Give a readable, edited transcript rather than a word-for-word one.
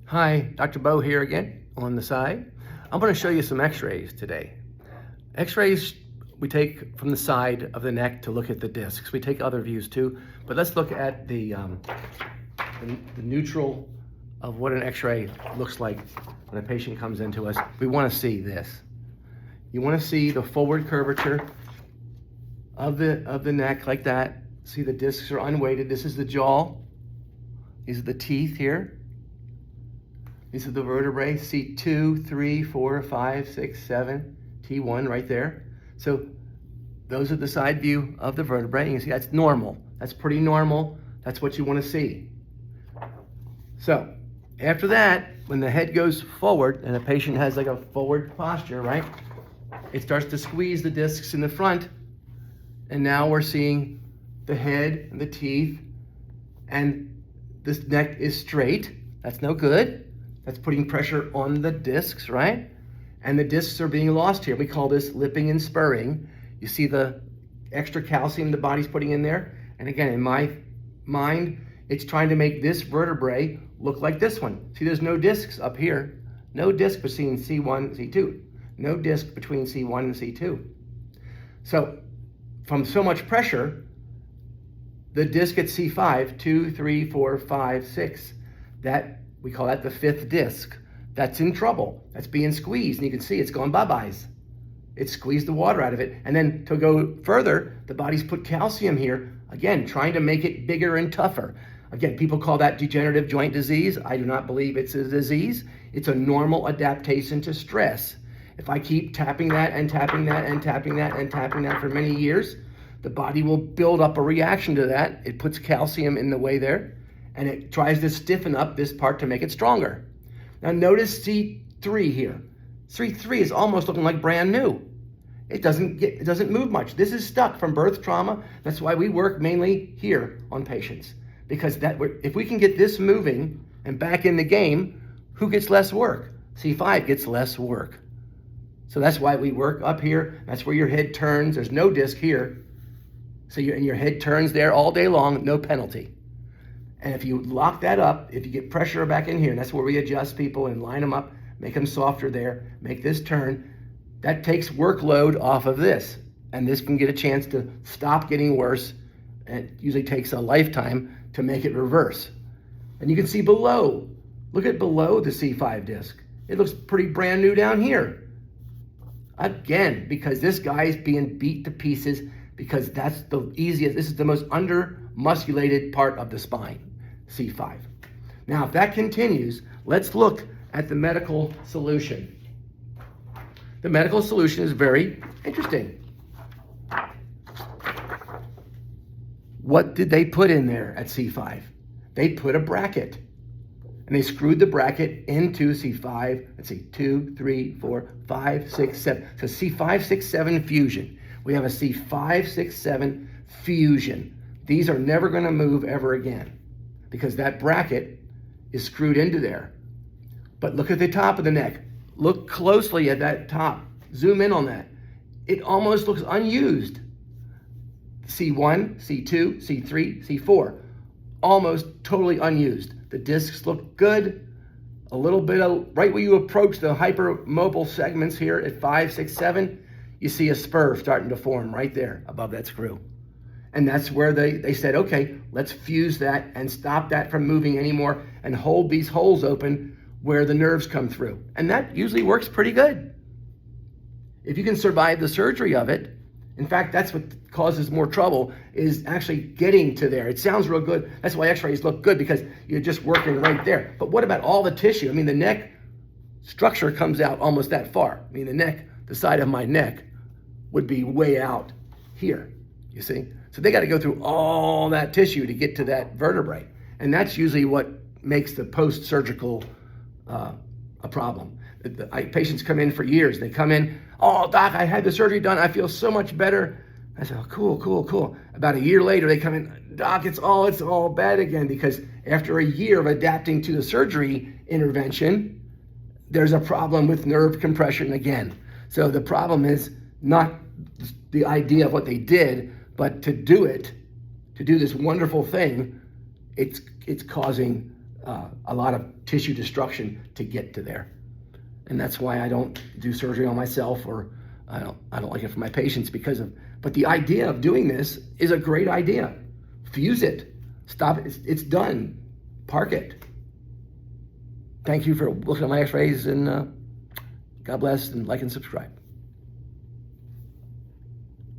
Hi, Dr. Bo here again on the side. I'm going to show you some x-rays today. X-rays we take from the side of the neck to look at the discs. We take other views too, but let's look at the neutral of what an x-ray looks like when a patient comes into us. We want to see this. You want to see the forward curvature of the neck like that. See the discs are unweighted. This is the jaw. These are the teeth here. These are the vertebrae, C2, 3, 4, 5, 6, 7, T1 right there. So those are the side view of the vertebrae. You can see that's normal. That's pretty normal. That's what you want to see. So after that, when the head goes forward and a patient has like a forward posture, right? It starts to squeeze the discs in the front. And now we're seeing the head and the teeth, and this neck is straight. That's no good. That's putting pressure on the discs, right? And the discs are being lost here. We call this lipping and spurring. You see the extra calcium the body's putting in there. And again, in my mind, it's trying to make this vertebrae look like this one. See, there's no discs up here. No disc between C1 and C2. No disc between C1 and C2. So from so much pressure, the disc at C5, 2, 3, 4, 5, 6, that we call that the fifth disc. That's in trouble. That's being squeezed. And you can see it's going bye-byes. It squeezed the water out of it. And then to go further, the body's put calcium here, again, trying to make it bigger and tougher. Again, people call that degenerative joint disease. I do not believe it's a disease. It's a normal adaptation to stress. If I keep tapping that and tapping that and tapping that and tapping that for many years, the body will build up a reaction to that. It puts calcium in the way there, and it tries to stiffen up this part to make it stronger. Now notice C3 here. C3 is almost looking like brand new. It doesn't move much. This is stuck from birth trauma. That's why we work mainly here on patients, because if we can get this moving and back in the game, who gets less work? C5 gets less work. So that's why we work up here. That's where your head turns. There's no disc here. So your head turns there all day long, no penalty. And if you lock that up, if you get pressure back in here, and that's where we adjust people and line them up, make them softer there, make this turn, that takes workload off of this. And this can get a chance to stop getting worse. And it usually takes a lifetime to make it reverse. And you can see below, look at below the C5 disc. It looks pretty brand new down here. Again, because this guy is being beat to pieces, because that's the easiest, this is the most under-musculated part of the spine, C5. Now, if that continues, let's look at the medical solution. The medical solution is very interesting. What did they put in there at C5? They put a bracket. And they screwed the bracket into C5, let's see, 2, 3, 4, 5, 6, 7. So C5, 6, 7 fusion. We have a C5, 6, 7 fusion. These are never going to move ever again because that bracket is screwed into there. But look at the top of the neck. Look closely at that top. Zoom in on that. It almost looks unused. C1, C2, C3, C4. Almost totally unused. The discs look good. A little bit of, right where you approach the hypermobile segments here at 5, 6, 7, you see a spur starting to form right there above that screw. And that's where they said, okay, let's fuse that and stop that from moving anymore and hold these holes open where the nerves come through. And that usually works pretty good. If you can survive the surgery of it, in fact, that's what causes more trouble, is actually getting to there. It sounds real good. That's why x-rays look good, because you're just working right there. But what about all the tissue? I mean, the neck structure comes out almost that far. I mean, the neck, the side of my neck would be way out here, you see? So they got to go through all that tissue to get to that vertebrae. And that's usually what makes the post-surgical a problem. Patients come in for years. They come in, oh, doc, I had the surgery done. I feel so much better. I said, oh, cool, cool, cool. About a year later, they come in, doc, it's all bad again, because after a year of adapting to the surgery intervention, there's a problem with nerve compression again. So the problem is not the idea of what they did, but to do it, to do this wonderful thing, it's causing a lot of tissue destruction to get to there. And that's why I don't do surgery on myself, or I don't like it for my patients but the idea of doing this is a great idea. Fuse it, stop it, it's done, park it. Thank you for looking at my x-rays, and God bless, and like and subscribe.